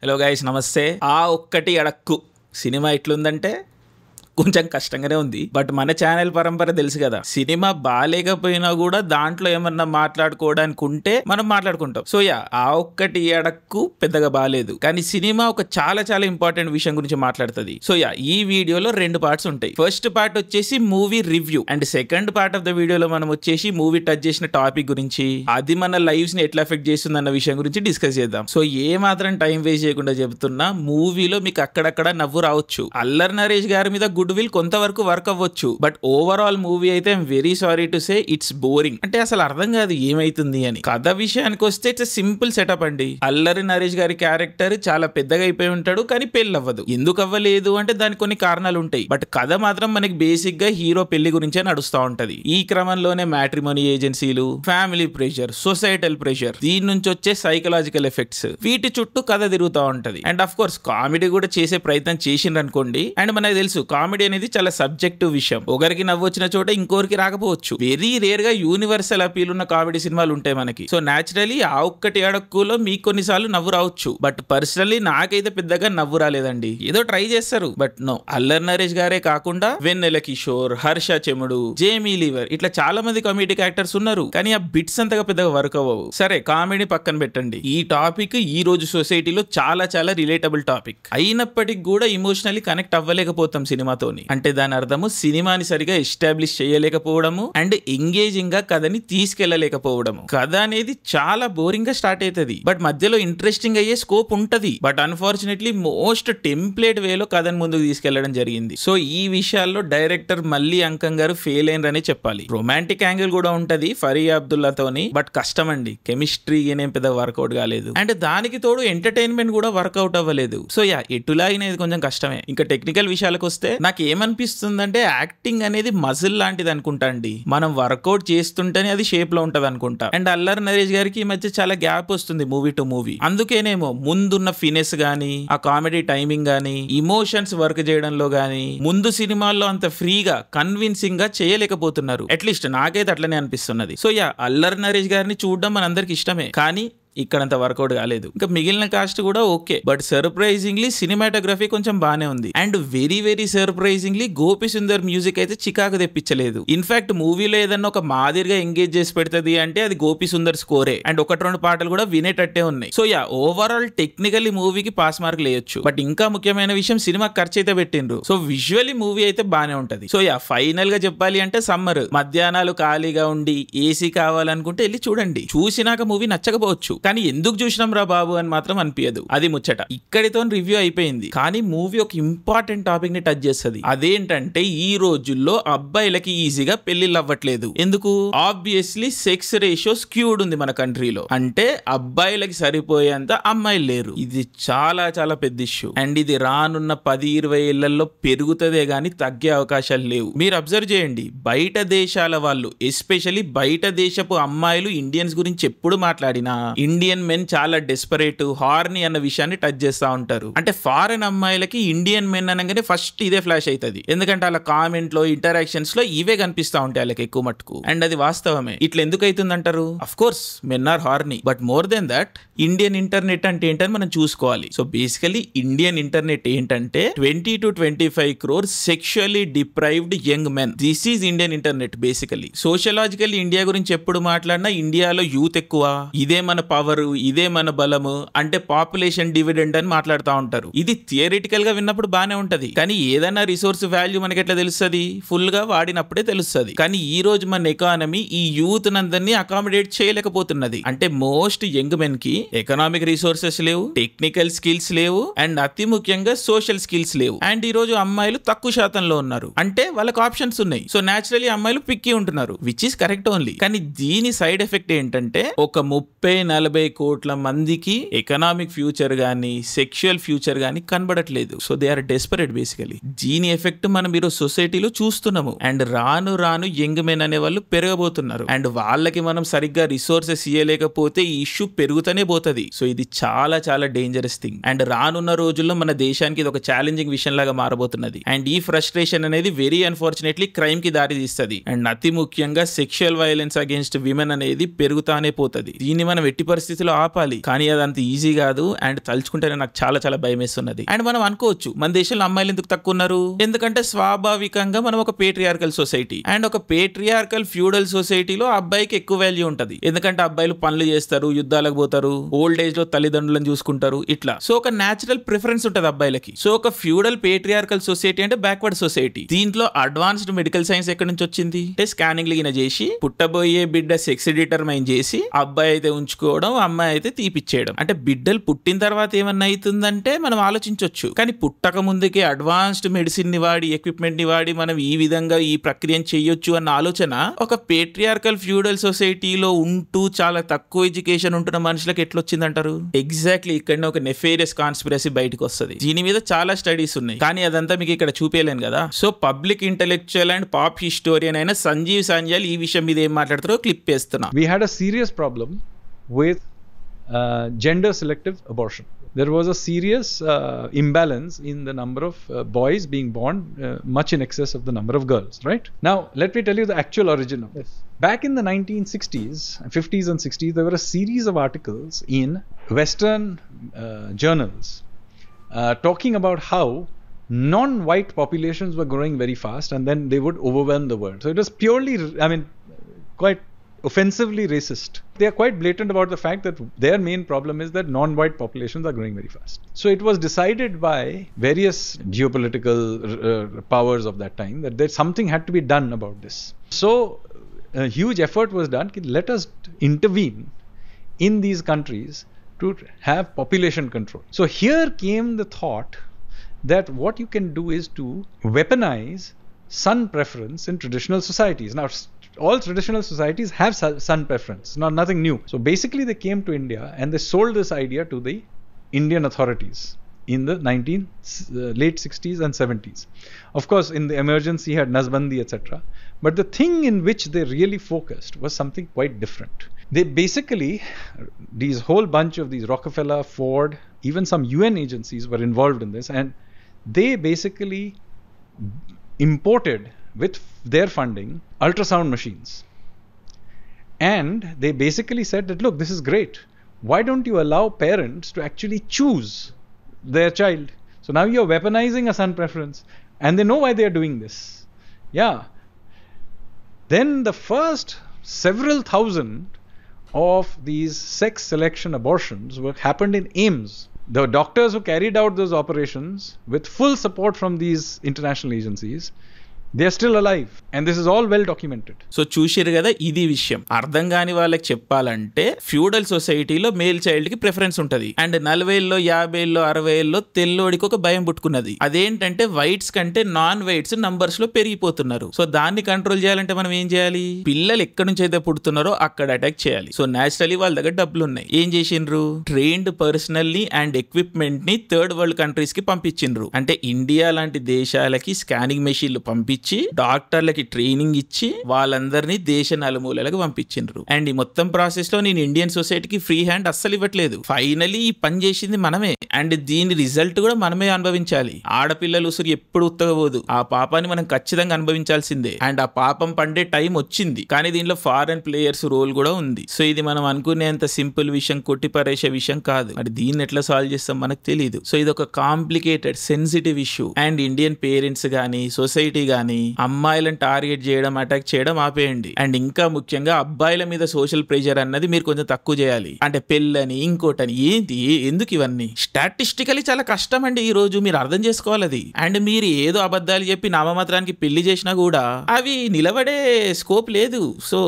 Hello guys నమస్తే. ఆ ఒక్కటి అడక్కు సినిమా ఎట్లుందంటే కొంచెం కష్టంగానే ఉంది. బట్ మన ఛానల్ పరంపర తెలుసు కదా, సినిమా బాగాలేకపోయినా కూడా దాంట్లో ఏమన్నా మాట్లాడుకోవడానికి ఉంటే మనం మాట్లాడుకుంటాం. సో ఆ ఒక్కటి అడక్కు పెద్దగా బాగాలేదు, కానీ సినిమా ఒక చాలా చాలా ఇంపార్టెంట్ విషయం గురించి మాట్లాడుతుంది. సో ఈ వీడియోలో 2 పార్ట్స్ ఉంటాయి. ఫస్ట్ పార్ట్ వచ్చేసి movie review, and second part of the వీడియోలో మనం వచ్చేసి మూవీ టచ్ చేసిన టాపిక్ గురించి, అది మన లైఫ్స్ ని ఎట్లా ఎఫెక్ట్ చేస్తుంది అన్న విషయం గురించి డిస్కస్ చేద్దాం. సో ఏ మాత్రం టైం వేస్ట్ చేయకుండా చెప్తున్నా, మూవీలో మీకు అక్కడక్కడ నవ్వు రావచ్చు, అల్లరి నరేష్ గారి మీద గుడ్ విల్ కొంతవరకు వర్క్ అవ్వచ్చు, బట్ ఓవరాల్ మూవీ అయితే I'm very sorry to say it's boring. అంటే అసలు అర్థం కాదు ఏమైతుంది అని. కథ విషయానికి వస్తే ఇట్స్ సింపుల్ సెటప్ అండి. అల్లరి నరేష్ గారి క్యారెక్టర్ చాలా పెద్దగా అయిపోయి ఉంటాడు, కానీ పెళ్లి అవ్వదు. ఎందుకు అవ్వలేదు అంటే దానికి కొన్ని కారణాలు ఉంటాయి, బట్ కథ మాత్రం మనకి బేసిక్ గా హీరో పెళ్లి గురించే నడుస్తూ ఉంటది. ఈ క్రమంలోనే మ్యాట్రిమోనీ ఏజెన్సీలు, ఫ్యామిలీ ప్రెషర్, సొసైటల్ ప్రెషర్, దీని నుంచి వచ్చే సైకలాజికల్ ఎఫెక్ట్స్, వీటి చుట్టూ కథ తిరుగుతూ ఉంటది. అండ్ అఫ్ కోర్స్ కామెడీ కూడా చేసే ప్రయత్నం చేసిండ్రు అనుకోండి. అండ్ మనకు తెలుసు కామెడీ అనేది చాలా సబ్జెక్టివ్ విషయం. ఒకరికి నవ్వు వచ్చిన చోట ఇంకోరికి రాకపోవచ్చు. వెరీ రేర్ గా యూనివర్సల్ అపీల్ ఉన్న కామెడీ సినిమాలు ఉంటాయి మనకి. సో న్యాచురలీ ఆ ఒక్కటి అడక్కులో మీకు కొన్నిసార్లు నవ్వు రావచ్చు, బట్ పర్సనలీ నాకైతే పెద్దగా నవ్వు రాలేదండి. ఏదో ట్రై చేస్తారు, బట్ నో. అల్లరి నరేష్ గారే కాకుండా వెన్నెల కిషోర్, హర్ష చెముడు, జేమీ లీవర్, ఇట్లా చాలా మంది కామెడిక్ యాక్టర్స్ ఉన్నారు, కానీ ఆ బిట్స్ అంతగా పెద్దగా వర్క్ అవ్వవు. సరే కామెడీ పక్కన పెట్టండి, ఈ టాపిక్ ఈ రోజు సొసైటీలో చాలా చాలా రిలేటబుల్ టాపిక్ అయినప్పటికీ కూడా ఇమోషనల్లీ కనెక్ట్ అవ్వలేకపోతాం సినిమాతోని. అంటే దాని అర్థము సినిమాని సరిగా ఎస్టాబ్లిష్ చేయలేకపోవడము, అండ్ ఎంగేజింగ్ గా కథని తీసుకెళ్లలేకపోవడము. కథ అనేది చాలా బోరింగ్ గా స్టార్ట్ అవుతుంది, బట్ మధ్యలో ఇంట్రెస్టింగ్ అయ్యే స్కోప్ ఉంటది. బట్ అన్ఫార్చునేట్లీ మోస్ట్ టెంప్లేట్ వేలో కథని ముందుకు తీసుకెళ్లడం జరిగింది. సో ఈ విషయాల్లో డైరెక్టర్ మళ్ళీ అంకం గారు ఫెయిల్ అయినరనే చెప్పాలి. రొమాంటిక్ యాంగిల్ కూడా ఉంటది ఫరియా అబ్దుల్లాతోని, బట్ కష్టం అండి. కెమిస్ట్రీ ఏం పెద్ద వర్కౌట్ కాలేదు, అండ్ దానికి తోడు ఎంటర్టైన్మెంట్ కూడా వర్కౌట్ అవ్వలేదు. సో ఎటులాగినది కొంచెం కష్టమే. ఇంకా టెక్నికల్ విషయాలకు వస్తే నాకు ఏమనిపిస్తుందంటే, యాక్టింగ్ అనేది మజిల్ లాంటిది అనుకుంటా అండి. మనం వర్కౌట్ చేస్తుంటేనే అది షేప్ లో ఉంటది అనుకుంటా. అండ్ అల్లరి నరేష్ గారికి ఈ మధ్య చాలా గ్యాప్ వస్తుంది మూవీ టు మూవీ. అందుకేనేమో ముందున్న ఫినెస్ గానీ, ఆ కామెడీ టైమింగ్ గానీ, ఇమోషన్స్ వర్క్ చేయడంలో గానీ ముందు సినిమాల్లో అంత ఫ్రీగా కన్విన్సింగ్ గా చేయలేకపోతున్నారు. అట్లీస్ట్ నాకైతే అట్లనే అనిపిస్తున్నది. సో అల్లరి నరేష్ గారిని చూడడం మనందరికి ఇష్టమే, కానీ ఇక్కడంత వర్కౌట్ కాలేదు. ఇంకా మిగిలిన కాస్ట్ కూడా ఓకే, బట్ సర్ప్రైజింగ్లీ సినిమాటోగ్రఫీ కొంచెం బానే ఉంది. And very very surprisingly Gopi Sundar music అయితే చికాకు తెప్పించలేదు. ఇన్ఫాక్ట్ మూవీలో ఏదన్నా ఒక మాదిరిగా ఎంగేజ్ చేసి పెడుతుంది అంటే అది గోపి సుందర్ స్కోరే. అండ్ 1-2 పాటలు కూడా వినేటట్టే ఉన్నాయి. సో ఓవరాల్ టెక్నికల్లీ మూవీకి పాస్ మార్క్ లేయొచ్చు, బట్ ఇంకా ముఖ్యమైన విషయం సినిమా ఖర్చు అయితే పెట్టిండ్రు. సో విజువల్లీ మూవీ అయితే బానే ఉంటది. సో ఫైనల్ గా చెప్పాలి అంటే సమ్మర్ మధ్యాహ్నాలు ఖాళీగా ఉండి ఏసీ కావాలనుకుంటే వెళ్ళి చూడండి. చూసినాక మూవీ నచ్చకపోవచ్చు, కానీ ఎందుకు చూసినాం రా బాబు అని మాత్రం అనిపించదు. అది ముచ్చట. ఇక్కడితో రివ్యూ అయిపోయింది, కానీ మూవీ ఒక ఇంపార్టెంట్ టాపిక్ ని టచ్ చేస్తుంది. అదేంటంటే ఈ రోజుల్లో అబ్బాయిలకి ఈజీగా పెళ్లిళ్ళు అవ్వట్లేదు. ఎందుకు? ఆబ్వియస్లీ సెక్స్ రేషియో స్క్యూడ్ ఉంది మన కంట్రీలో. అంటే అబ్బాయిలకి సరిపోయేంత అమ్మాయిలు లేరు. ఇది చాలా చాలా పెద్ద ఇష్యూ, అండ్ ఇది రానున్న 10-20 ఏళ్లలో పెరుగుతుందే గానీ తగ్గే అవకాశాలు లేవు. మీరు అబ్జర్వ్ చేయండి, బయట దేశాల వాళ్ళు, ఎస్పెషల్లీ బయట దేశపు అమ్మాయిలు ఇండియన్స్ గురించి ఎప్పుడు మాట్లాడినా ఇండియన్ మెన్ చాలా డెస్పరేట్, హార్నీ అన్న విషయాన్ని టచ్ చేస్తా ఉంటారు. అంటే ఫారెన్ అమ్మాయిలకి ఇండియన్ మెన్ అనగానే ఫస్ట్ ఇదే ఫ్లాష్ అవుతుంది, ఎందుకంటే అలా కామెంట్ లో, ఇంటరాక్షన్స్ లో ఇవే కనిపిస్తా ఉంటాయి వాళ్ళకి ఎక్కువ మట్టుకు. అండ్ అది వాస్తవమే. ఇట్లా ఎందుకు అవుతుంది అంటారు? Of course men are horny, but more than that Indian internet అంటే ఏంటని మనం చూసుకోవాలి. సో బేసికలీ ఇండియన్ ఇంటర్నెట్ ఏంటంటే 20 to 25 crores sexually deprived young men. This is Indian internet basically. Sociologically India గురించి ఎప్పుడు మాట్లాడినా ఇండియాలో యూత్ ఎక్కువ, ఇదే మన పవర్, ఇదే మన బలము, అంటే పాపులేషన్ డివిడెండ్ అని మాట్లాడుతూ ఉంటారు. ఇది థియరిటికల్ గా విన్నప్పుడు బానే ఉంటది, కానీ ఏదైనా రిసోర్స్ వాల్యూ మనకి ఎట్లా తెలుస్తుంది? ఫుల్ గా వాడినప్పుడే తెలుస్తుంది. కానీ ఈ రోజు మన ఎకానమీ ఈ యూత్ నందరినీ అకామిడేట్ చేయలేకపోతున్నది. అంటే మోస్ట్ యంగ్ మెన్ కి ఎకనామిక్ రిసోర్సెస్ లేవు, టెక్నికల్ స్కిల్స్ లేవు, అండ్ అతి ముఖ్యంగా సోషల్ స్కిల్స్ లేవు. అండ్ ఈ రోజు అమ్మాయిలు తక్కువ శాతంలో ఉన్నారు, అంటే వాళ్ళకి ఆప్షన్స్ ఉన్నాయి. సో నేచురలీ అమ్మాయిలు పిక్కి ఉంటున్నారు, విచ్ ఈస్ కరెక్ట్ ఓన్లీ. కానీ దీని సైడ్ ఎఫెక్ట్ ఏంటంటే ఒక 30-40 కోట్ల మందికి ఎకనామిక్ ఫ్యూచర్ గానీ, సెక్షువల్ ఫ్యూచర్ గానీ కనబడట్లేదు. So they are desperate basically. దీని ఎఫెక్ట్ మనం ఈరోజు సొసైటీలో చూస్తున్నాము. అండ్ రాను రాను యంగ్ మెన్ అనే వాళ్ళు పెరగబోతున్నారు, అండ్ వాళ్ళకి మనం సరిగ్గా రిసోర్సెస్ ఇవ్వలేకపోతే ఈ ఇష్యూ పెరుగుతూనే పోతుంది. సో ఇది చాలా చాలా డేంజరస్ థింగ్, అండ్ రానున్న రోజుల్లో మన దేశానికి ఇది ఒక ఛాలెంజింగ్ విషయం లాగా మారబోతున్నది. అండ్ ఈ ఫ్రస్ట్రేషన్ అనేది వెరీ అన్ఫార్చునేట్లీ క్రైమ్ కి దారి తీస్తుంది. అండ్ అతి ముఖ్యంగా సెక్షువల్ వైలెన్స్ అగేన్స్ట్ విమెన్ అనేది పెరుగుతానే పోతుంది. దీన్ని మనం ఎట్టి పరిస్థితిలో ఆపాలి. కానీ అది అంత ఈజీ కాదు. అండ్ తలుచుకుంటేనే నాకు చాలా చాలా భయం వేస్తున్నది. అండ్ మనం అనుకోవచ్చు మన దేశంలో అమ్మాయిలు ఎందుకు తక్కువ ఉన్నారు, ఎందుకంటే స్వాభావికంగా మనం ఒక పేట్రియార్కల్ సొసైటీ. అండ్ ఒక పేట్రియార్కల్ ఫ్యూడల్ సొసైటీలో అబ్బాయికి ఎక్కువ వాల్యూ ఉంటది. ఎందుకంటే అబ్బాయిలు పనులు చేస్తారు, యుద్ధాలకు పోతారు, ఓల్డ్ ఏజ్ లో తల్లిదండ్రులను చూసుకుంటారు, ఇట్లా. సో ఒక నేచురల్ ప్రిఫరెన్స్ ఉంటది అబ్బాయిలకి. సో ఒక ఫ్యూడల్ పేట్రియార్కల్ సొసైటీ అంటే బ్యాక్వర్డ్ సొసైటీ. దీంట్లో అడ్వాన్స్డ్ మెడికల్ సైన్స్ ఎక్కడి నుంచి వచ్చింది అంటే స్కానింగ్ లిగిన చేసి పుట్టబోయే బిడ్డ సెక్స్ డిటర్మైన్ చేసి అబ్బాయి అయితే ఉంచుకోవడం, అమ్మాయి అయితే తీపిచ్చేయడం. అంటే బిడ్డలు పుట్టిన తర్వాత ఏమన్నా అవుతుందంటే మనం ఆలోచించవచ్చు. కానీ పుట్టక ముందుకే అడ్వాన్స్డ్ మెడిసిన్ ని వాడి, ఎక్విప్మెంట్ ని వాడి మనం ఈ విధంగా ఈ ప్రక్రియను చేయొచ్చు అన్న ఆలోచన ఒక పేట్రియార్కల్ ఫ్యూడల్ సొసైటీలో ఉంటూ చాలా తక్కువ ఎడ్యుకేషన్ ఉంటున్న మనుషులకు ఎట్లా వచ్చిందంటారు? ఎగ్జాక్ట్లీ ఇక్కడ ఒక నెఫేరియస్ కాన్స్పిరసీ బయటకు వస్తుంది. దీని మీద చాలా స్టడీస్ ఉన్నాయి, కానీ అదంతా మీకు ఇక్కడ చూపేయలేను కదా. So public intellectual and pop historian అయిన సంజీవ్ సాంజాల్ ఈ విషయం మీద ఏం మాట్లాడతారో క్లిప్ వేస్తున్నా. We had a serious problem with gender selective abortion. There was a serious imbalance in the number of boys being born, much in excess of the number of girls, right? Now, let me tell you the actual origin of this. Back in the 1960s, 50s and 60s, there were a series of articles in Western journals talking about how non-white populations were growing very fast and then they would overwhelm the world. So it was purely, quite offensively racist. They are quite blatant about the fact that their main problem is that non-white populations are growing very fast. So it was decided by various geopolitical powers of that time that something had to be done about this. So a huge effort was done. Let us intervene in these countries to have population control. So here came the thought that what you can do is to weaponize son preference in traditional societies. Now, all traditional societies have son preference, nothing new. So basically they came to India and they sold this idea to the Indian authorities in the late 60s and 70s. Of course, in the emergency had Nazbandi, etc. But the thing in which they really focused was something quite different. They basically, these whole bunch of these Rockefeller, Ford, even some UN agencies were involved in this, and they basically imported with their funding ultrasound machines. And they basically said that, look, this is great. Why don't you allow parents to actually choose their child? So now you're weaponizing a son preference. And they know why they are doing this. Yeah. Then the first several thousand of these sex selection abortions happened in AIIMS. The doctors who carried out those operations with full support from these international agencies, they are still alive and this is all well documented. So చూసిరు కదా, ఇది విషయం. అర్థం కాని వాళ్ళకి చెప్పాలంటే feudal సొసైటీలో male child కి ప్రిఫరెన్స్ ఉంటది. అండ్ 40ల్లో 50ల్లో 60ల్లో తెల్లోడికి ఒక భయం పుట్టుకున్నది. అదేంటంటే వైట్స్ కంటే నాన్ వైట్స్ నంబర్స్ లో పెరిగిపోతున్నారు. సో దాన్ని కంట్రోల్ చేయాలంటే మనం ఏం చేయాలి? పిల్లలు ఎక్కడి నుంచి అయితే పుడుతున్నారో అక్కడ అటాక్ చేయాలి. సో నేచురలీ వాళ్ళ దగ్గర డబ్బులు ఉన్నాయి. ఏం చేసిండ్రు? ట్రైన్డ్ పర్సనల్లీ అండ్ ఎక్విప్మెంట్ ని థర్డ్ వరల్డ్ కంట్రీస్ కి పంపించిండ్రు. అంటే ఇండియా లాంటి దేశాలకి స్కానింగ్ మెషిన్లు పంపించి డాక్టర్లకి ట్రైనింగ్ ఇచ్చి వాళ్ళందరినీ దేశ నలుమూలలకు పంపించిండ్రు. అండ్ ఈ మొత్తం ప్రాసెస్ లో నేను ఇండియన్ సొసైటీకి ఫ్రీ హ్యాండ్ అస్సలు ఇవ్వట్లేదు. ఫైనలీ ఈ పని చేసింది మనమే. అండ్ దీని రిజల్ట్ కూడా మనమే అనుభవించాలి. ఆడపిల్లలు ఉసురు ఎప్పుడు ఉత్తగబోదు. ఆ పాపాన్ని మనం ఖచ్చితంగా అనుభవించాల్సిందే. అండ్ ఆ పాపం పండే టైం వచ్చింది. కానీ దీనిలో ఫారెన్ ప్లేయర్స్ రోల్ కూడా ఉంది. సో ఇది మనం అనుకునేంత సింపుల్ విషయం, కొట్టిపరేసే విషయం కాదు. మరి దీన్ని ఎట్లా సాల్వ్ చేస్తాం మనకు తెలియదు. సో ఇది ఒక complicated sensitive issue. And Indian parents గానీ సొసైటీ గానీ అమ్మాయిలను టార్గెట్ చేయడం, అటాక్ చేయడం ఆపేయండి. అండ్ ఇంకా ముఖ్యంగా అబ్బాయిల మీద సోషల్ ప్రెషర్ అన్నది మీరు కొంచెం తక్కువ చేయాలి. అంటే పెళ్ళని ఇంకోటని ఏంటి, ఎందుకు ఇవన్నీ? స్టాటిస్టికలీ చాలా కష్టం అండి ఈ రోజు, మీరు అర్థం చేసుకోవాలి అది. అండ్ మీరు ఏదో అబద్ధాలు చెప్పి నామమాత్రానికి పెళ్లి చేసినా కూడా అవి నిలబడే స్కోప్ లేదు. So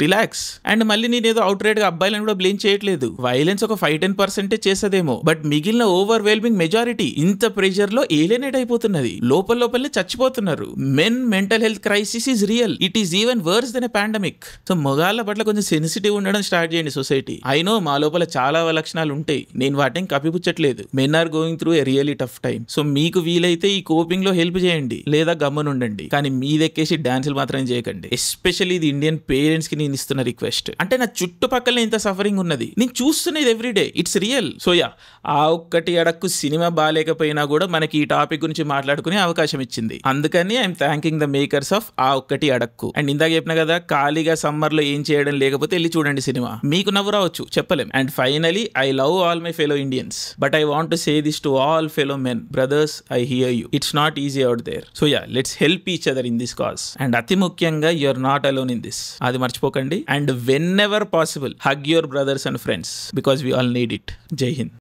relax. అండ్ మళ్ళీ నేను ఏదో అవుట్ రైట్ గా అబ్బాయిలను కూడా బ్లేమ్ చేయట్లేదు. వైలెన్స్ ఒక 5-10% చేసేదేమో, బట్ మిగిలిన ఓవర్వెల్మింగ్ మెజారిటీ ఇంత ప్రెషర్ లో ఏలియనేట్ అయిపోతున్నది. లోపలనే చచ్చిపోతున్నారు. Men mental health crisis is real. It is even worse than a pandemic. So మొగాళ్ళ పట్ల కొంచెం సెన్సిటివ్ ఉండడం స్టార్ట్ చేయండి సొసైటీ. ఐ నో మా లోపల చాలా లక్షణాలు ఉంటాయి, నేను వాటిని కప్పిపుచ్చట్లేదు. Men are going through a really tough time. So మీకు వీలైతే ఈ కోపింగ్ లో హెల్ప్ చేయండి, లేదా గమ్మునుండండి. కానీ మీదెక్కేసి డాన్సులు మాత్రం చేయకండి. ఎస్పెషల్లీ ఇది ఇండియన్ పేరెంట్స్ కి నేను ఇస్తున్న రిక్వెస్ట్. అంటే నా చుట్టుపక్కల ఇంత సఫరింగ్ ఉన్నది, నేను చూస్తున్నది everyday, it's real. So yeah, ఆ ఒక్కటి అడక్కు సినిమా బాగాలేకపోయినా కూడా మనకి ఈ టాపిక్ గురించి మాట్లాడుకునే అవకాశం ఇచ్చింది. అందుకని I'm thanking the makers of ఆ ఒక్కటి అడక్కు. అండ్ ఇందాక చెప్పిన కదా, ఖాళీగా సమ్మర్ లో ఏం చేయడం లేకపోతే వెళ్ళి చూడండి సినిమా, మీకు నవ్వు రావచ్చు, చెప్పలేం. And finally, I love all my fellow Indians, but I want to say this to all fellow men, brothers, I hear you. It's not easy out there. So yeah, let's help each other in this cause. And అతి ముఖ్యంగా, you are not alone in this, అది మర్చిపోకండి. And whenever possible, hug your brothers and friends, because we all need it. జై హింద్.